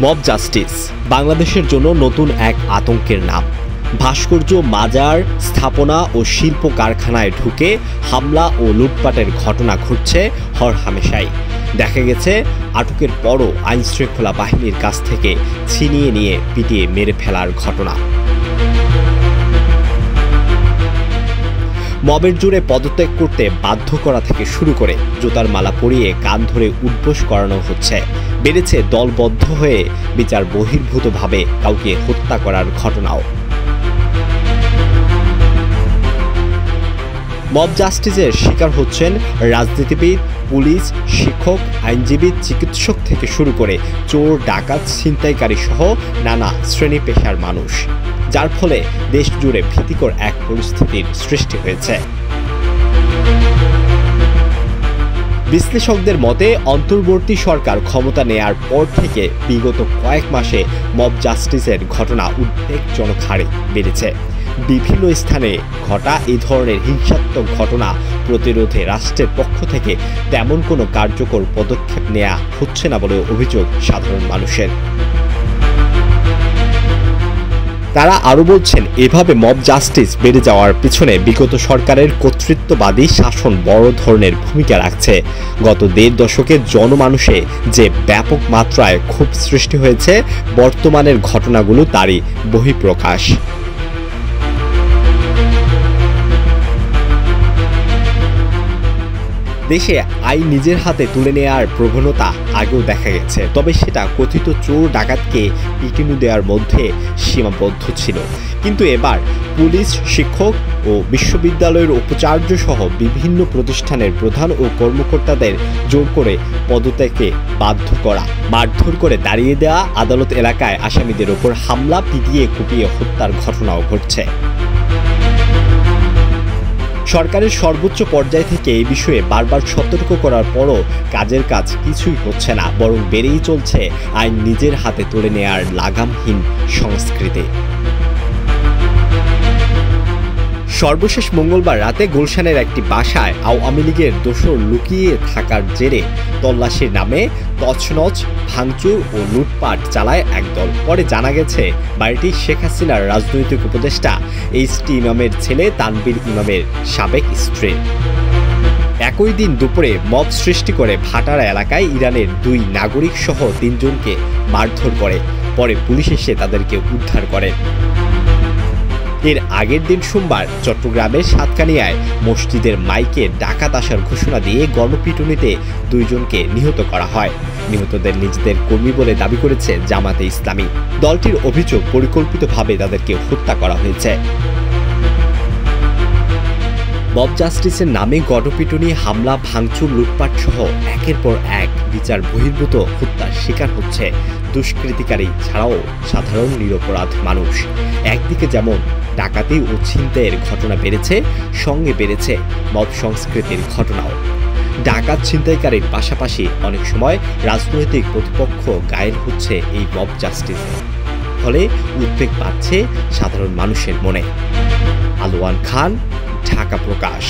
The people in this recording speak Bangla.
মব জাস্টিস বাংলাদেশের জন্য নতুন এক আতঙ্কের নাম। ভাস্কর্য, মাজার, স্থাপনা ও শিল্প কারখানায় ঢুকে হামলা ও লুটপাটের ঘটনা ঘটছে হরহামেশাই। দেখা গেছে আটকের পরও আইনশৃঙ্খলা বাহিনীর কাছ থেকে ছিনিয়ে নিয়ে পিটিয়ে মেরে ফেলার ঘটনা। মবের জোরে পদত্যাগ করতে বাধ্য করা থেকে শুরু করে জুতার মালা পরিয়ে কান ধরে উঠবোস করানো হচ্ছে। বেড়েছে দলবদ্ধ হয়ে বিচার বহির্ভূতভাবে কাউকে হত্যা করার ঘটনাও। মব জাস্টিসের শিকার হচ্ছেন রাজনীতিবিদ, পুলিশ, শিক্ষক, আইনজীবী, চিকিৎসক থেকে শুরু করে চোর, ডাকাত, ছিনতাইকারী সহ নানা শ্রেণী পেশার মানুষ, যার ফলে দেশ জুড়ে ভীতিকর এক পরিস্থিতির সৃষ্টি হয়েছে। বিশ্লেষকদের মতে অন্তর্বর্তী সরকার ক্ষমতা নেয়ার পর থেকে বিগত কয়েক মাসে মব জাস্টিসের ঘটনা উদ্বেগজনক হারে বেড়েছে। বিভিন্ন স্থানে ঘটা এই ধরনের হিংসাত্মক ঘটনা প্রতিরোধে রাষ্ট্রের পক্ষ থেকে তেমন কোনো কার্যকর পদক্ষেপ নেওয়া হচ্ছে না বলে অভিযোগ সাধারণ মানুষের। তারা আরও বলছেন, এভাবে মব জাস্টিস বেড়ে যাওয়ার পিছনে বিগত সরকারের কর্তৃত্ববাদী শাসন বড় ধরনের ভূমিকা রাখছে। গত দেড় দশকে জনমানুষে যে ব্যাপক মাত্রায় ক্ষোভ সৃষ্টি হয়েছে, বর্তমানের ঘটনাগুলো তারই বহিঃপ্রকাশ। দেশে আইন নিজের হাতে তুলে নেওয়ার প্রবণতা আগেও দেখা গেছে, তবে সেটা কথিত চোর ডাকাতকে পিটুনি দেওয়ার মধ্যে সীমাবদ্ধ ছিল। কিন্তু এবার পুলিশ, শিক্ষক ও বিশ্ববিদ্যালয়ের উপাচার্য সহ বিভিন্ন প্রতিষ্ঠানের প্রধান ও কর্মকর্তাদের জোর করে পদত্যাগে বাধ্য করা, মারধর করে দাঁড়িয়ে দেওয়া, আদালত এলাকায় আসামিদের ওপর হামলা, পিটিয়ে কুপিয়ে হত্যার ঘটনাও ঘটছে। সরকারের সর্বোচ্চ পর্যায় থেকে এই বিষয়ে বারবার সতর্ক করার পরও কাজের কাজ কিছুই হচ্ছে না, বরং বেড়েই চলছে আইন নিজের হাতে তুলে নেয়ার লাগামহীন সংস্কৃতি। সর্বশেষ মঙ্গলবার রাতে গুলশানের একটি বাসায় আওয়ামী লীগের দোসর লুকিয়ে থাকার জেরে তল্লাশির নামে তছনছ, ভাঙচুর ও লুটপাট চালায় একদল। পরে জানা গেছে বাড়িটি শেখ হাসিনার রাজনৈতিক উপদেষ্টা এইচ.টি. ইমামের ছেলে তানভীর ইমামের সাবেক স্ত্রী। একই দিন দুপুরে মব সৃষ্টি করে ভাটারা এলাকায় ইরানের 2 নাগরিক সহ 3 জনকে মারধর করে। পরে পুলিশ এসে তাদেরকে উদ্ধার করে। এর আগের দিন সোমবার চট্টগ্রামের সাতকানিয়ায় মসজিদের মাইকে ডাকাত আসার ঘোষণা দিয়ে গণপিটুনিতে 2 জনকে নিহত করা হয়। নিহতদের নিজেদের কর্মী বলে দাবি করেছে জামাতে ইসলামী। দলটির অভিযোগ, পরিকল্পিতভাবে তাদেরকে হত্যা করা হয়েছে। মব জাস্টিসের নামে গণপিটুনি, হামলা, ভাঙচুর, লুটপাট সহ একের পর এক বিচার বহির্ভূত হত্যার শিকার হচ্ছে দুষ্কৃতিকারী ছাড়াও সাধারণ নিরপরাধ মানুষ। একদিকে যেমন ডাকাতি ও ছিনতাইয়ের ঘটনা বেড়েছে, সঙ্গে বেড়েছে মব সংস্কৃতির ঘটনাও। ডাকাত, ছিনতাইকারীর পাশাপাশি অনেক সময় রাজনৈতিক প্রতিপক্ষ ঘায়েল হচ্ছে এই মব জাস্টিসে। ফলে উদ্বেগ বাড়ছে সাধারণ মানুষের মনে। আলোয়ান খান, ঢাকা প্রকাশ।